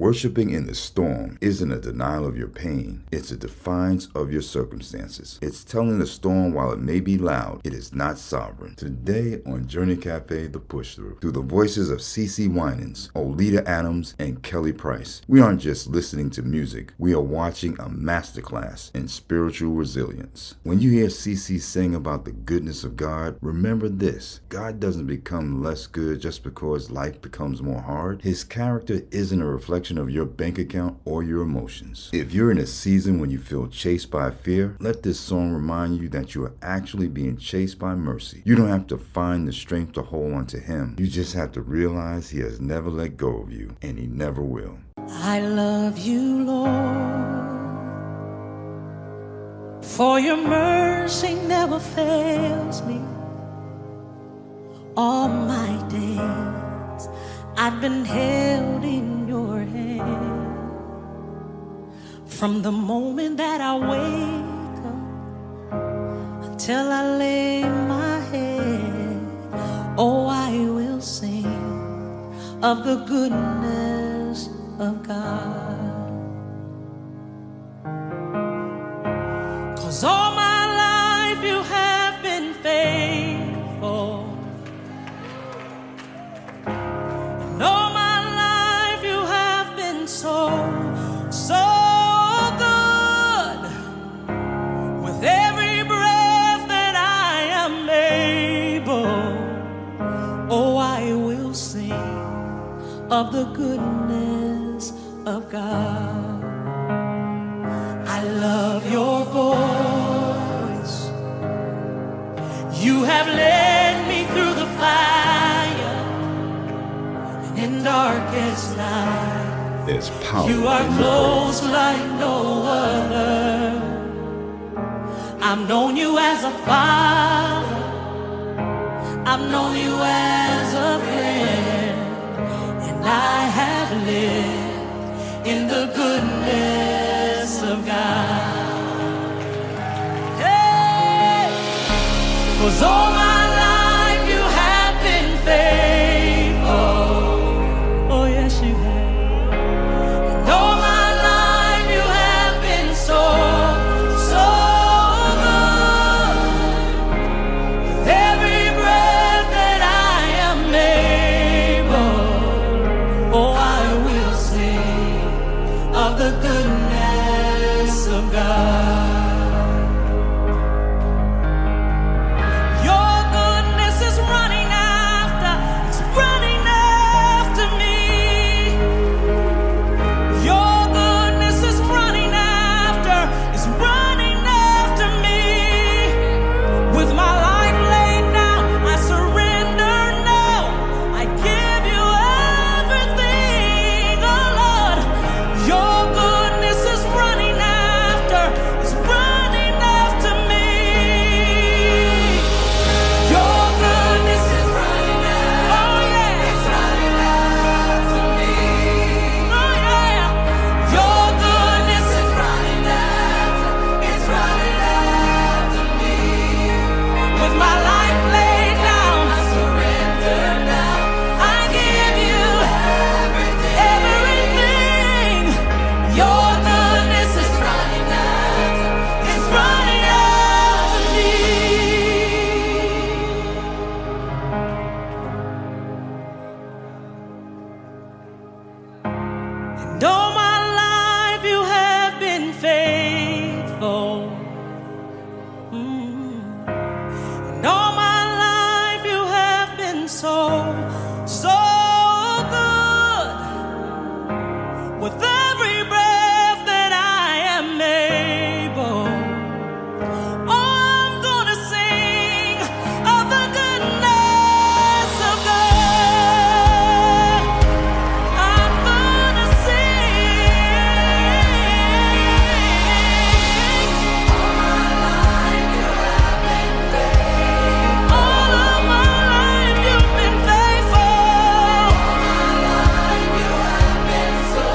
Worshiping in the storm isn't a denial of your pain. It's a defiance of your circumstances. It's telling the storm, while it may be loud, it is not sovereign. Today on Journey Cafe, the Push-Through, through the voices of CeCe Winans, Oleta Adams, and Kelly Price, we aren't just listening to music. We are watching a masterclass in spiritual resilience. When you hear CeCe sing about the goodness of God, remember this: God doesn't become less good just because life becomes more hard. His character isn't a reflection of your bank account or your emotions. If you're in a season when you feel chased by fear, let this song remind you that you are actually being chased by mercy. You don't have to find the strength to hold on to Him. You just have to realize He has never let go of you, and He never will. I love you, Lord, for your mercy never fails me. All my days I've been held in your hand. From the moment that I wake up until I lay my head, oh, I will sing of the goodness of God. 'Cause all my life you have been faithful. And all my life you have been so good. With every breath that I am able, oh, I will sing of the goodness of God. I love your voice. You have led me through the fire and in darkest night. There's power. You are close like no other. I've known you as a father. I've known you as a friend. And I have lived in the goodness of God. Hey! 'Cause all my life you have been faithful. Oh, yes, you have. And all my life you have been so good. With every breath that I am able, oh, I will sing of the goodness of God. Your goodness is running after, it's running after me. Your goodness is running after, it's running after me. With my life laid down, I surrender now. I give you everything, oh Lord. Your goodness is running after, it's running after me. Your goodness is running after, oh yeah, it's running after me. Oh yeah, your goodness is running after, it's running after me. With my life laid down, I surrender now. I give you everything. Your goodness is running after, it's running after me. And all my life you have been faithful. And all my life you have been so good. With every breath that I am able, oh, I'm gonna sing of the goodness of God. I'm gonna sing. All my life you have been faithful. All of my life you've been faithful. All my life you have been so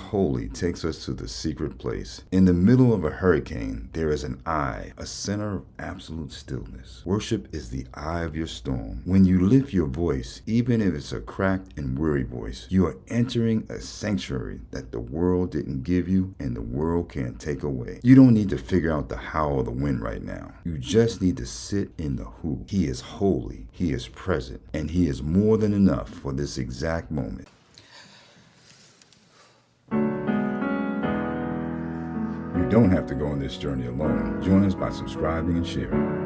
holy takes us to the secret place. In the middle of a hurricane, there is an eye, a center of absolute stillness. Worship is the eye of your storm. When you lift your voice, even if it's a cracked and weary voice, you are entering a sanctuary that the world didn't give you and the world can't take away. You don't need to figure out the how or the when right now. You just need to sit in the who. He is holy, he is present, and he is more than enough for this exact moment. You don't have to go on this journey alone. Join us by subscribing and sharing.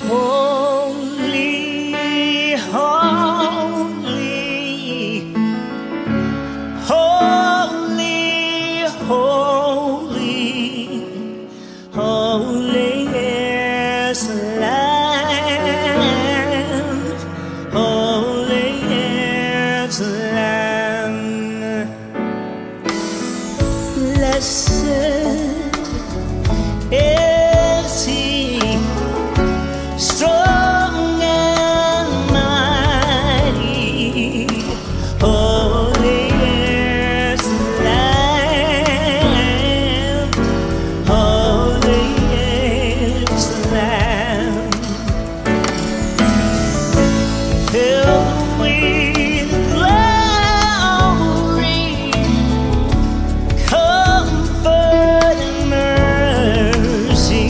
Holy, holy, holy, holy, holy is the Lamb, holy is the Lamb. Blessed is he, strong and mighty, holy is the Lamb, holy is the Lamb. Filled with glory, comfort and mercy,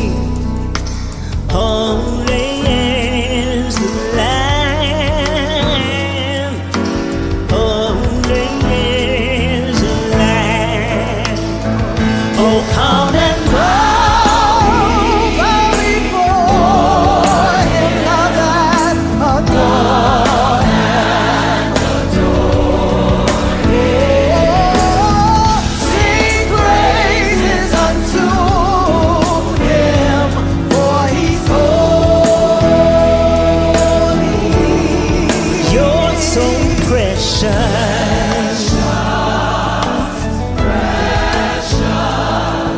holy is the Lamb, holy is the Lamb. Oh, come and bow before him, love and adore and adore. Oh, sing praises unto him, for he's holy. You're so precious,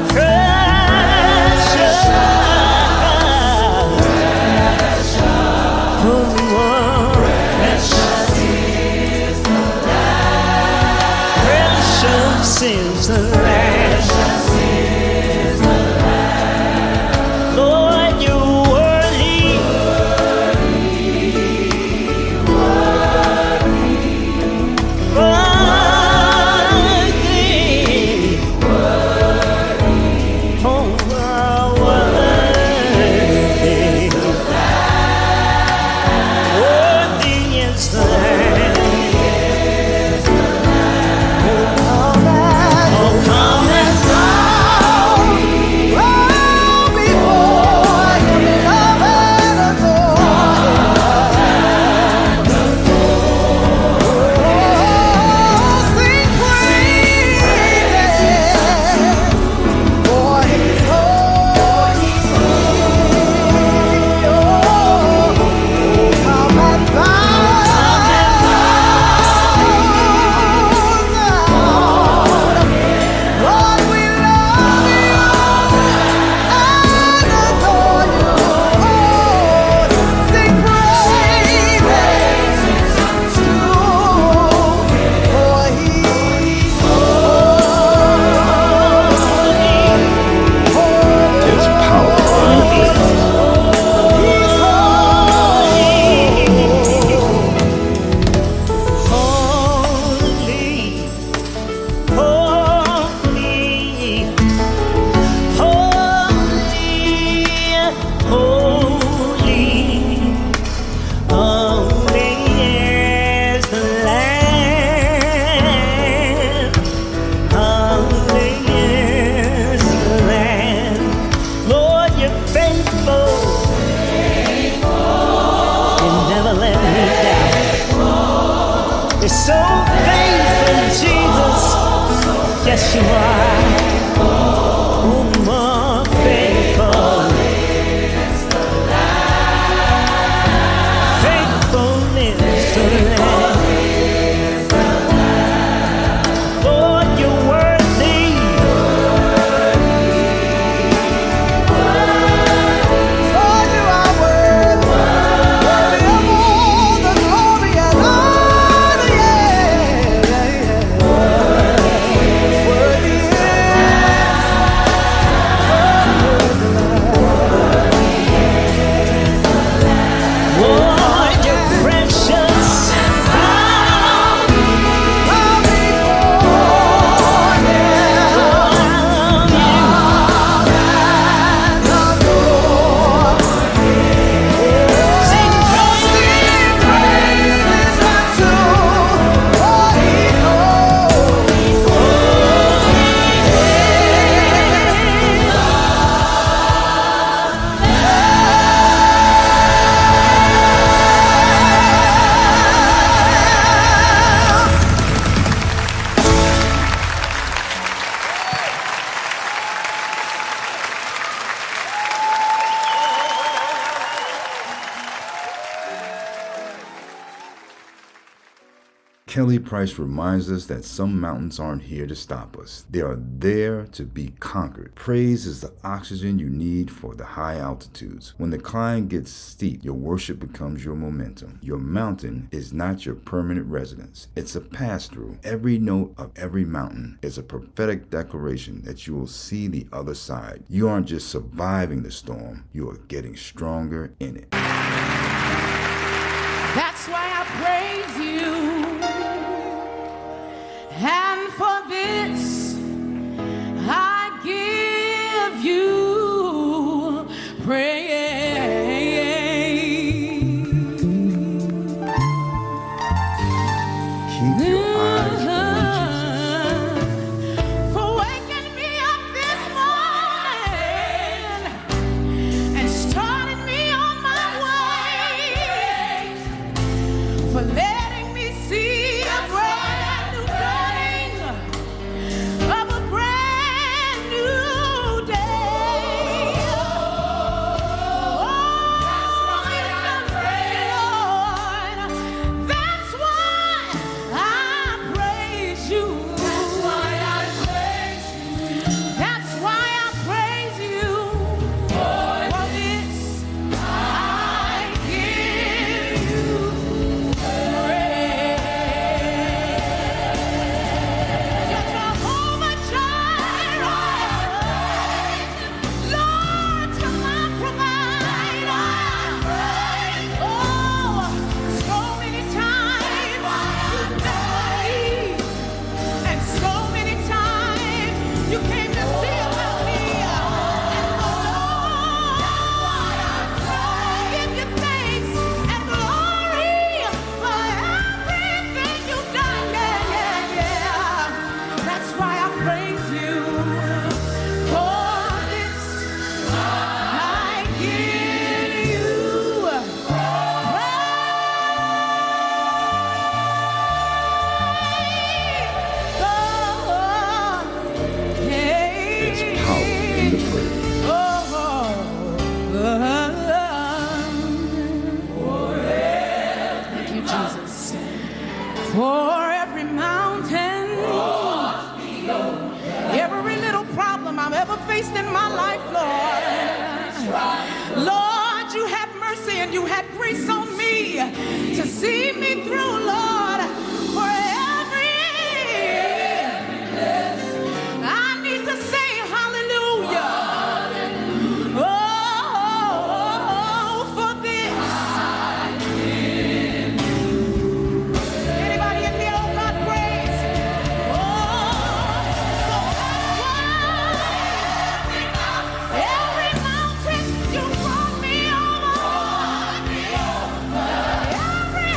precious is the Lamb. Lord, you're worthy. Worthy. Oh, worthy. Worthy is the Lamb. Oh, come and bow before him, love and adore him. Oh, sing praises, for he's holy. Oh, come and bow down. Lord, we love you and adore you. Oh, sing praises unto him, for he's holy. There's power in your presence. He's holy. Holy, holy is the Lamb, holy is the Lamb. Lord, you're faithful, you never let me down. You're so faithful, Jesus. Yes, you are. Oh, more faithful. Faithfulness to the Lamb. Oh, Kelly Price reminds us that some mountains aren't here to stop us. They are there to be conquered. Praise is the oxygen you need for the high altitudes. When the climb gets steep, your worship becomes your momentum. Your mountain is not your permanent residence. It's a pass-through. Every note of every mountain is a prophetic declaration that you will see the other side. You aren't just surviving the storm, you are getting stronger in it. That's why I praise you. And for this, I give you praise. Keep your eyes on Jesus. For waking me up this morning and starting me on my way. For letting me see a brand new dawning of a brand new day. Oh, Lord, that's why I praise you. That's why I praise you. That's why I praise you. For this I give you praise. You're Jehovah Jireh. Lord, you're my provider. Oh, so many times you died, and so many times you came to see about me. And Lord, I give you thanks and glory for everything you've done. Yeah, yeah, yeah. That's why I praise you. For this I give you There's power in the praise. Thank you, Jesus. For every mountain, every little problem I've ever faced in my life, Lord, you had mercy and you had grace on me to see me through, Lord. For every I need to say hallelujah. Oh, for this. Anybody in here, oh God, praise. Oh, so that's why every mountain you brought me over. Every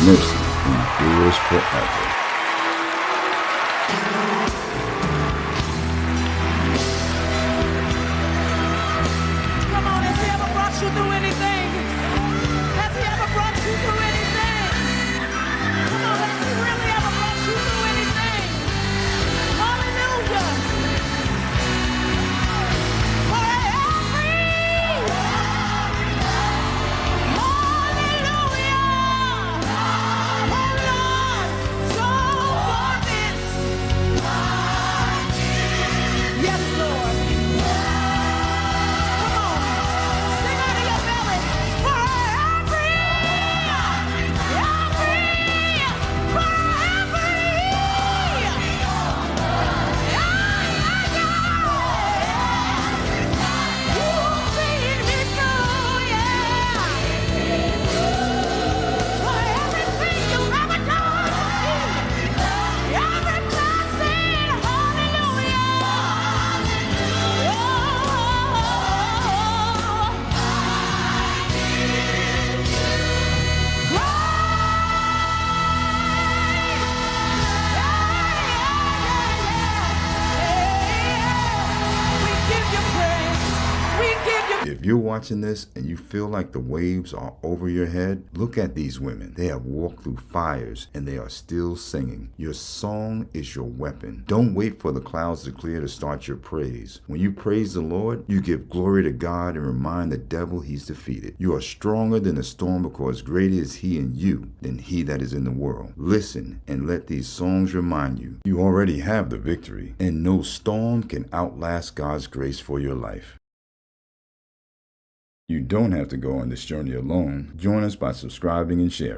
Mercy endures forever. Come on, has he ever brought you through anything? Has he ever brought you through anything? Come on, has he really ever brought you through anything? Hallelujah. For every hallelujah. Oh Lord, so for this. Yes, Lord. Come on, sing out of your belly. For every, for you've seen me through, yeah. For everything you've ever done every blessing, we give you praise. We give you If you're watching this and you feel like the waves are over your head, look at these women. They have walked through fires and they are still singing. Your song is your weapon. Don't wait for the clouds to clear to start your praise. When you praise the Lord, you give glory to God and remind the devil he's defeated. You are stronger than the storm because greater is he in you than he that is in the world. Listen and let these songs remind you. You already have the victory, and no storm can outlast God's grace for your life. You don't have to go on this journey alone. Join us by subscribing and sharing.